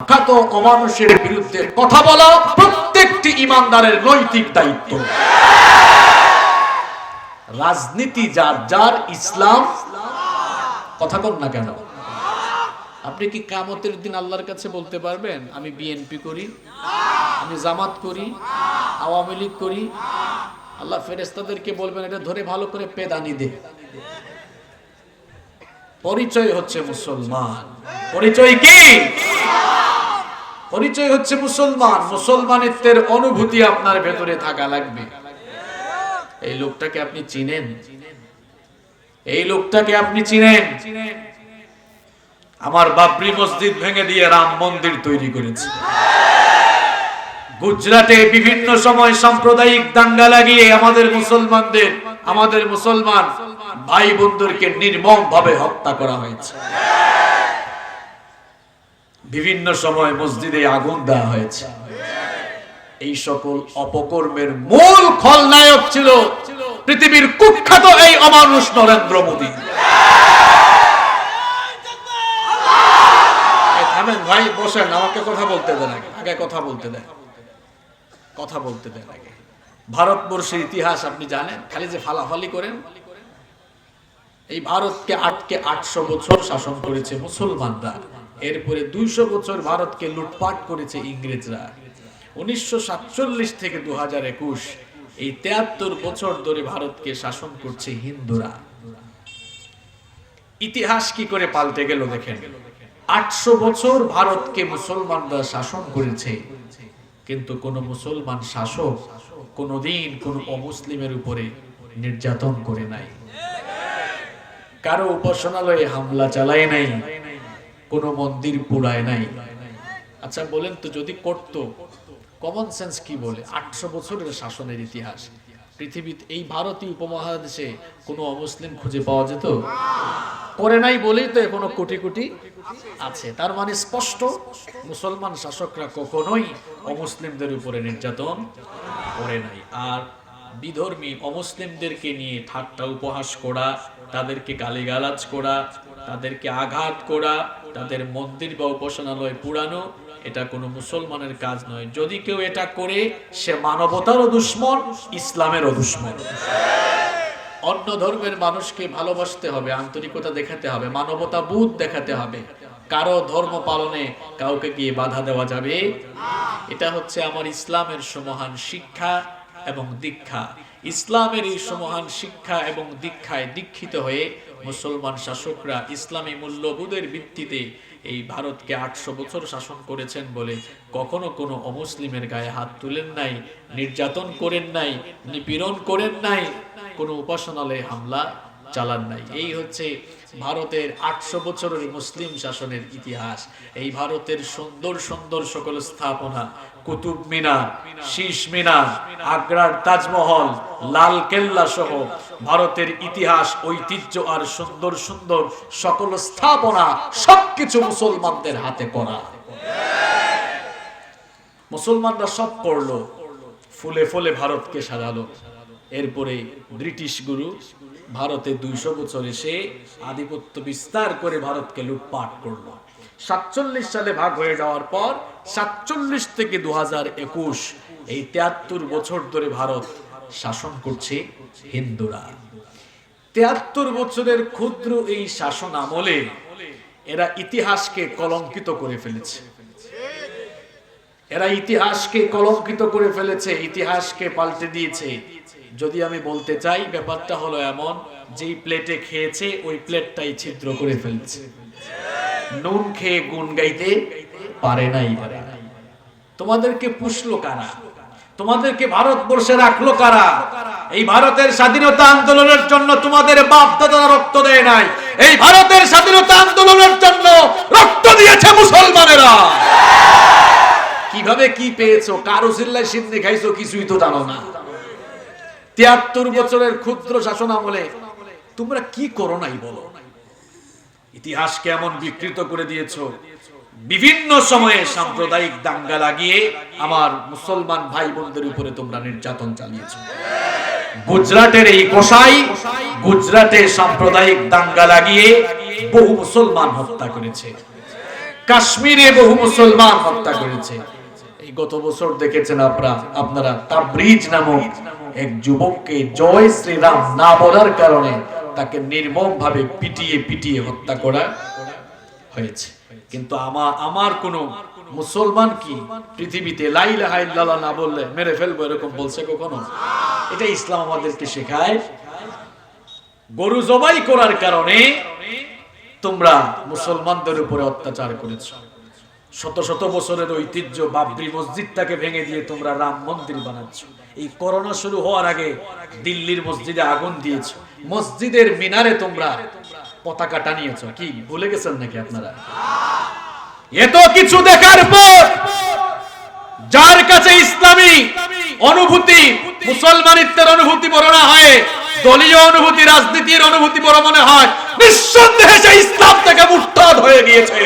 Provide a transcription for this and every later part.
খ্যাত অমানুষের বিরুদ্ধে কথা বলা প্রত্যেকটি ইমানদারের নৈতিক দায়িত্ব। রাজনীতি যার যার, ইসলাম কথা কন না কেন? আপনি কি কিয়ামতের দিন আল্লাহর কাছে বলতে পারবেন আমি বিএনপি করি, আমি জামাত করি, আওয়ামী লীগ করি? আল্লাহ ফেরেশতাদেরকে বলবেন এটা ধরে ভালো করে পেদানি দে। পরিচয় হচ্ছে মুসলমান। পরিচয় কি? পরিচয় হচ্ছে মুসলমান। মুসলমানিত্বের অনুভূতি আপনার ভেতরে থাকা লাগবে। এই লোকটাকে আপনি চিনেন? এই লোকটাকে আপনি চিনেন? আমার বাবরি মসজিদ ভেঙে দিয়ে রাম মন্দির তৈরি করেছে। গুজরাটে বিভিন্ন সময় সাম্প্রদায়িক দাঙ্গা লাগিয়ে আমাদের মুসলমান ভাই বোনদেরকে নির্মম ভাবে হত্যা করা হয়েছে। বিভিন্ন সময় মসজিদে আগুন দেওয়া হয়েছে। এই সকল অপকর্মের মূল খলনায়ক ছিল পৃথিবীর কুখ্যাত এই অমানুষ নরেন্দ্র মোদী। থামেন ভাই, বসেন, আমাকে কথা বলতে দেন, আগে কথা বলতে দেন, কথা বলতে দেন আগে। ভারতবর্ষের ইতিহাস আপনি জানেন? খালি যে ফালাফালি করেন। এই ভারতকে 800 বছর শাসন করেছে মুসলমানরা। এরপরে 200 বছর ভারতকে লুটপাট করেছে ইংরেজরা। 1947 থেকে 2021 এই 73 বছর ধরে ভারতকে শাসন করছে হিন্দুরা। ইতিহাস কি করে পাল্টে গেল দেখেন। 800 বছর ভারতকে মুসলমানরা শাসন করেছে, কিন্তু কোন মুসলমান শাসক কোনদিন কোন অমুসলিমের উপরে নির্যাতন করে নাই, কারো উপাসনালয়ে হামলা চালায় নাই, কোন মন্দির পুড়ায় নাই। আচ্ছা বলেন তো, যদি করত, কমন সেন্স কি বলে? 800 বছরের শাসনের ইতিহাস পৃথিবীতে, এই ভারতীয় উপমহাদেশে কোনো অমুসলিম খুঁজে পাওয়া যেত? করে নাই বলেই তো এখনো কোটি কোটি আছে। তার মানে স্পষ্ট, মুসলমান শাসকরা কখনোই অমুসলিমদের উপরে নির্যাতন করে নাই। আর বিধর্মী অমুসলিমদেরকে নিয়ে ঠাট্টা উপহাস করা, তাদেরকে গালিগালাজ করা, তাদেরকে আঘাত করা, তাদের মন্দির বা উপাসনালয় পুরানো, এটা কোনো মুসলমানের কাজ নয়। যদি কেউ এটা করে, সে মানবতারও দুশমন, ইসলামেরও দুশমন। অন্য ধর্মের মানুষকে ভালোবাসতে হবে, আন্তরিকতা দেখাতে হবে, মানবতা বোধ দেখাতে হবে। কারো ধর্ম পালনে কাউকে গিয়ে বাধা দেওয়া যাবে। এটা হচ্ছে আমার ইসলামের সমহান শিক্ষা এবং দীক্ষা। ইসলামের এই সমহান শিক্ষা এবং দীক্ষায় দীক্ষিত হয়ে মুসলমান শাসকরা ইসলামী মূল্যবোধের ভিত্তিতে এই ভারতকে 800 বছর শাসন করেছেন বলে কখনো কোনো অমুসলিমের গায়ে হাত তুলেন নাই, নির্যাতন করেন নাই, নিপীড়ন করেন নাই, কোনো উপাসনালয়ে হামলা চালান নাই। এই হচ্ছে ভারতের 800 বছরের মুসলিম শাসনের ইতিহাস। এই ভারতের সুন্দর সুন্দর সকল স্থাপনা, কুতুব মিনার, শীষ মিনার, আগ্রার তাজমহল, লাল কেল্লা সহ ভারতের ইতিহাস, ঐতিহ্য আর সুন্দর সুন্দর সকল স্থাপনা সবকিছু মুসলমানদের হাতে করা। মুসলমানরা সব করলো, ফুলে ফুলে ভারতকে সাজালো। এরপরে ব্রিটিশ গুরু ভারতে 200 বছর এসে আধিপত্য বিস্তার করে ভারতকে লুটপাট করলো। 47 সালে ভাগ হয়ে যাওয়ার পর 47 থেকে 2021 এই 73 বছর ধরে ভারত শাসন করছে হিন্দুরা। 73 বছরের ক্ষুদ্র এই শাসন আমলে এরা ইতিহাসকে কলঙ্কিত করে ফেলেছে। এরা ইতিহাসকে কলঙ্কিত করে ফেলেছে, ইতিহাসকে পাল্টে দিয়েছে। যদি আমি বলতে চাই, ব্যাপারটা হলো এমন, যেই প্লেটে খেয়েছে ওই প্লেটটাই ছিদ্র করে ফেলছে। নুন খেয়ে গুণ গাইতে পারে নাই। তোমাদেরকে পুষলো কারা? তোমাদেরকে ভারতবর্ষে রাখলো কারা? এই ভারতের স্বাধীনতা আন্দোলনের জন্য তোমাদের বাপ দাদা রক্ত দেয় নাই। এই ভারতের স্বাধীনতা আন্দোলনের জন্য রক্ত দিয়েছে মুসলমানেরা। কিভাবে কি পেয়েছো, কারো চিল্লায় সিন্নি খাইছো, কিছুই তো জানো না। 73 বছরের ক্ষুদ্র শাসন আমলে তোমরা কি করো নাই বলো? ইতিহাসকে এমন বিকৃত করে দিয়েছো। বিভিন্ন সময়ে সাম্প্রদায়িক দাঙ্গা লাগিয়ে আমার মুসলমান ভাই বোনদের উপরে তোমরা নির্যাতন চালিয়েছো। গুজরাটের এই গোসাই গুজরাটে সাম্প্রদায়িক দাঙ্গা লাগিয়ে বহু মুসলমান হত্যা করেছে। কাশ্মীরে বহু মুসলমান হত্যা করেছে। এই গত বছর দেখেছেন আপনারা তাবরিজ নামক এক যুবককে জয় শ্রীরাম না বলার কারণে তাকে নির্মমভাবে পিটিয়ে পিটিয়ে হত্যা করা হয়েছে। কিন্তু আমার কোন মুসলমান কি পৃথিবীতে লা ইলাহা ইল্লাল্লাহ না বললে মেরে ফেলবো এরকম বলছে কখনো? এটা ইসলাম আমাদেরকে শেখায়। গরু জবাই করার কারণে তোমরা মুসলমানদের উপরে অত্যাচার করেছো। শত শত বছরের ঐতিহ্য বাবরি মসজিদটাকে ভেঙে দিয়ে তোমরা রাম মন্দির বানাচ্ছ। এই করোনা শুরু হওয়ার আগে দিল্লির মসজিদে আগুন দিয়েছো, মসজিদের মিনারে তোমরা পতাকা টানিয়েছো। কি ভুলে গেছেন নাকি আপনারা? এত কিছু দেখার পর যার কাছে ইসলামী অনুভূতি, মুসলমানিত্বের অনুভূতি বড় না হয়, দলীয় অনুভূতি, রাজনীতির অনুভূতি বড় মনে হয়, নিঃসন্দেহে সে ইসলাম থেকে মুরতাদ হয়ে গিয়েছে।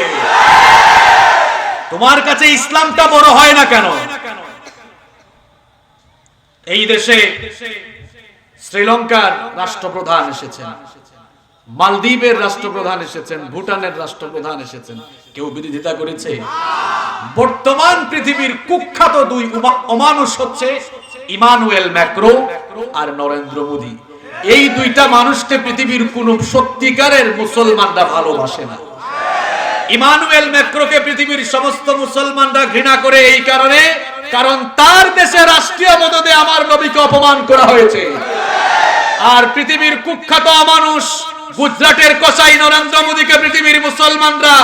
তোমার কাছে ইসলামটা বড় হয় না কেন? এই দেশে শ্রীলঙ্কার রাষ্ট্রপ্রধান এসেছেন, মালদ্বীপের রাষ্ট্রপ্রধান এসেছেন, ভুটানের রাষ্ট্রপ্রধান এসেছেন, কেউ বিরোধিতা করেছে? বর্তমান পৃথিবীর কুখ্যাত দুই অমানুষ হচ্ছে ইমানুয়েল ম্যাক্রো আর নরেন্দ্র মোদী। এই দুইটা মানুষকে পৃথিবীর কোন সত্যিকারের মুসলমানরা ভালোবাসে না। ইমানুয়েল ম্যাক্রোকে পৃথিবীর সমস্ত মুসলমানরা ঘৃণা করে এই কারণে, কারণ তার দেশে রাষ্ট্রীয় মদদে আমার নবীকে অপমান করা হয়েছে। আর পৃথিবীর কুখ্যাত অমানুষ গুজরাটের কসাই নরেন্দ্র মোদীকে পৃথিবীর মুসলমানরা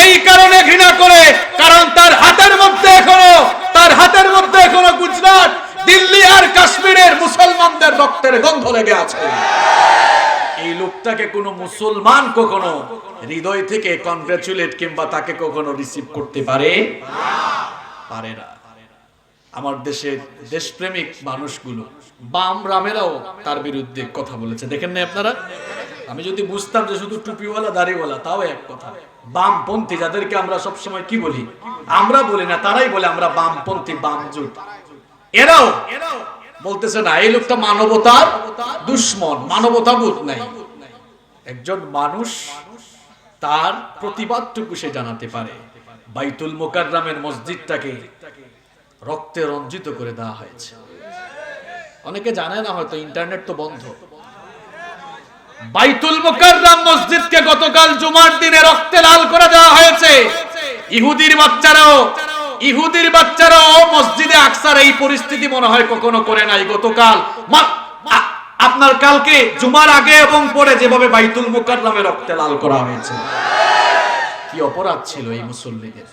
এই কারণে ঘৃণা করে, কারণ তার হাতের মধ্যে এখনো গুজরাট, দিল্লি আর কাশ্মীরের মুসলমানদের রক্তের গন্ধ লেগে আছে। এই লোকটাকে কোন মুসলমান কখনো হৃদয় থেকে কনগ্রাচুলেট কিংবা তাকে কখনো রিসিভ করতে পারে না। আমার দেশের দেশপ্রেমিক মানুষগুলো, বাম রামেরাও তার বিরুদ্ধে কথা বলেছে, দেখেন না আপনারা? আমি যদি বুঝতাম যে শুধু টুপিওয়ালা দাড়িওয়ালা তাও এক কথা, বামপন্থী যাদেরকে আমরা সবসময় কি বলি, আমরা বলি না, তারাই বলে আমরা বামপন্থী, বামজোট, এরাও বলতেছে না এই লোকটা মানবতার দুশ্মন, মানবতাবোধ নাই। একজন মানুষ তার প্রতিবাদটুকু সে জানাতে পারে। বাইতুল মুকাররমের মসজিদটাকে রক্তে রঞ্জিত করে দেওয়া হয়েছে। অনেকে জানে না, হয়তো ইন্টারনেট তো বন্ধ। বাইতুল মুকাররম মসজিদকে গতকাল জুমার দিনে রক্তে লাল করে দেওয়া হয়েছে। ইহুদির বাচ্চারাও মসজিদে আকসার এই পরিস্থিতি মনে হয় কখনো করে নাই। গতকাল আপনার কালকে জুমার আগে এবং পরে যেভাবে বাইতুল মুকাররমে রক্তে লাল করা হয়েছে, কি অপরাধ ছিল এই মুসল্লিদের।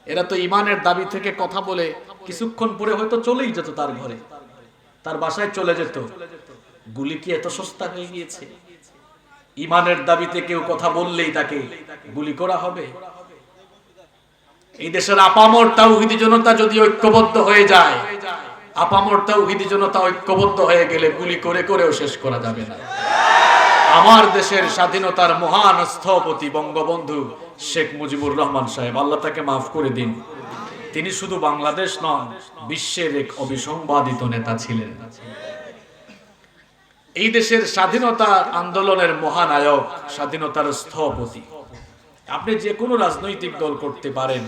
এরা তো ইমানের দাবি থেকে কথা বলে কিছুক্ষণ পরে হয়তো চলেই যেত তার ঘরে, তার বাসায় চলে যেত। গুলি কি এত সস্তা হয়ে গিয়েছে? ইমানের দাবিতে কেউ কথা বললেই তাকে গুলি করা হবে? এই দেশের আপামর তাওহীদি জনতা যদি ঐক্যবদ্ধ হয়ে যায়, আপামর তাওহীদি জনতা ঐক্যবদ্ধ হয়ে গেলে গুলি করে করেও শেষ করা যাবে না। আমার দেশের স্বাধীনতার মহান স্থপতি বঙ্গবন্ধু শেখ মুজিবুর রহমান সাহেব, আল্লাহ তাকে মাফ করে দিন, তিনি শুধু বাংলাদেশ নন, বিশ্বের এক অবিসংবাদিত নেতা ছিলেন। এই দেশের স্বাধীনতার আন্দোলনের মহানায়ক, স্বাধীনতার স্থপতি। আপনি যে কোনো রাজনৈতিক দল করতে পারেন,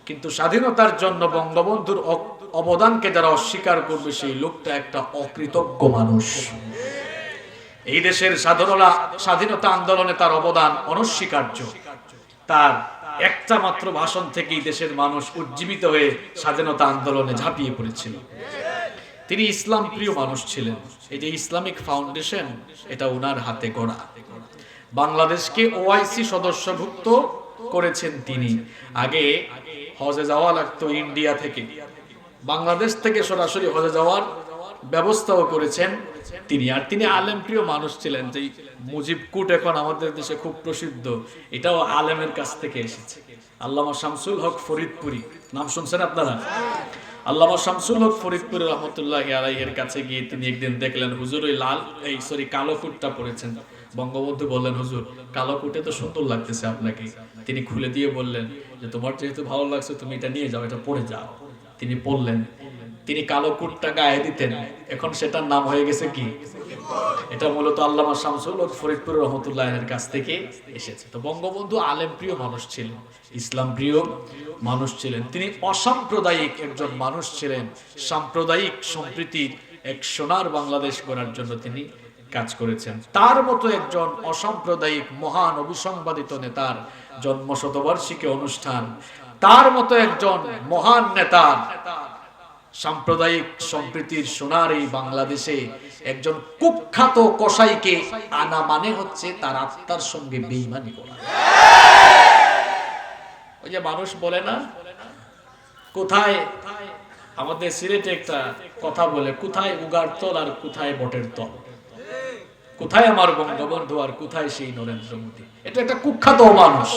কিন্তু স্বাধীনতার জন্য বঙ্গবন্ধুর অবদানকে যারা অস্বীকার করবে সেই লোকটা একটা অকৃতজ্ঞ মানুষ। এই দেশের স্বাধীনতা আন্দোলনে তার অবদান অনস্বীকার্য। তার একটা মাত্র ভাষণ থেকেই দেশের মানুষ উজ্জীবিত হয়ে স্বাধীনতা আন্দোলনে ঝাঁপিয়ে পড়েছিল। তিনি ইসলাম প্রিয় মানুষ ছিলেন। এই যে ইসলামিক ফাউন্ডেশন, এটা ওনার হাতে গড়া। বাংলাদেশকে ওআইসি সদস্যভুক্ত করেছেন তিনি। আগে হজে যাওয়া লাগতো ইন্ডিয়া থেকে, বাংলাদেশ থেকে সরাসরি হজে যাওয়ার ব্যবস্থাও করেছেন তিনি। আর তিনি আলেম প্রিয় মানুষ ছিলেন। যে মুজিব কুট এখন আমাদের দেশে খুব প্রসিদ্ধ, এটাও আলেমের কাছ থেকে এসেছে। আল্লামা শামসুল হক ফরিদপুরি, নাম শুনছেন আপনারা? আল্লামা শামসুল হক ফরিদপুরি রহমতুল্লাহি আলাইহির কাছে গিয়ে তিনি একদিন দেখলেন হুজুর ওই কালো কুটটা পরেছেন। বঙ্গবন্ধু বললেন, হুজুর কালো কুটে তো সুন্দর লাগতেছে আপনাকে। তিনি খুলে দিয়ে বললেন যে তোমার যেহেতু ভালো লাগছে তুমি এটা নিয়ে যাও, এটা পরে যাও। তিনি পড়লেন, তিনি কালো কুটটা গায়ে দিতেন, এখন সেটার নাম হয়ে গেছে কি এটা মূলত আল্লামা শামসুল হক ফরিদপুর রহমতুল্লাহের কাছ থেকে এসেছে। তো বঙ্গবন্ধু আলেম প্রিয় মানুষ ছিলেন, ইসলাম প্রিয় মানুষ ছিলেন, তিনি অসাম্প্রদায়িক একজন মানুষ ছিলেন। সাম্প্রদায়িক সম্প্রীতির এক সোনার বাংলাদেশ গড়ার জন্য তিনি কাজ করেছেন। তার মতো একজন অসাম্প্রদায়িক মহান অবিসংবাদিত নেতার জন্ম শতবার্ষিকী অনুষ্ঠান, তার মতো একজন মহান নেতার সাম্প্রদায়িক সম্প্রীতির সোনার এই বাংলাদেশে একজন কুখ্যাত কসাইকে আনা মানে হচ্ছে তার আত্মার সঙ্গে বেঈমানি করা। ওই যে মানুষ বলে না, কোথায় আমাদের সিলেটে একটা কথা বলে, কোথায় উগার তল আর কোথায় বটের তল, কোথায় আমার বঙ্গবন্ধু আর কোথায় সেই নরেন্দ্র মোদী। এটা একটা কুখ্যাত অমানুষ,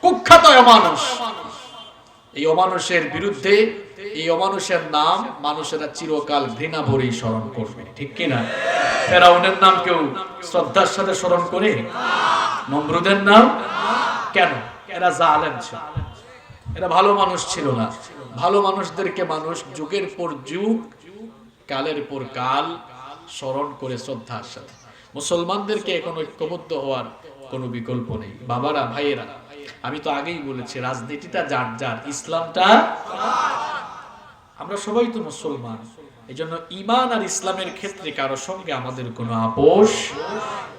কুখ্যাত অমানুষ। এই অমানুষের বিরুদ্ধে, এই অমানুষের নাম মানুষেরা চিরকাল ঘৃণা ভরেই স্মরণ করবে, ঠিক কিনা? ফেরাউনের নাম কেউ শ্রদ্ধার সাথে স্মরণ করে? নমরুদের নাম কেন? এরা জালেম ছিল, এরা ভালো মানুষ ছিল না। ভালো মানুষদেরকে মানুষ যুগের পর যুগ, কালের পর কাল স্মরণ করে শ্রদ্ধার সাথে। মুসলমানদেরকে এখন ঐক্যবদ্ধ হওয়ার কোনো বিকল্প নেই। বাবারা, ভাইয়েরা, আমি তো আগেই বলেছি রাজনীতিটা যার যার, ইসলামটা আমরা সবাই তো মুসলমান। এই জন্য ঈমান আর ইসলামের ক্ষেত্রে কারো সঙ্গে আমাদের কোনো আপোষ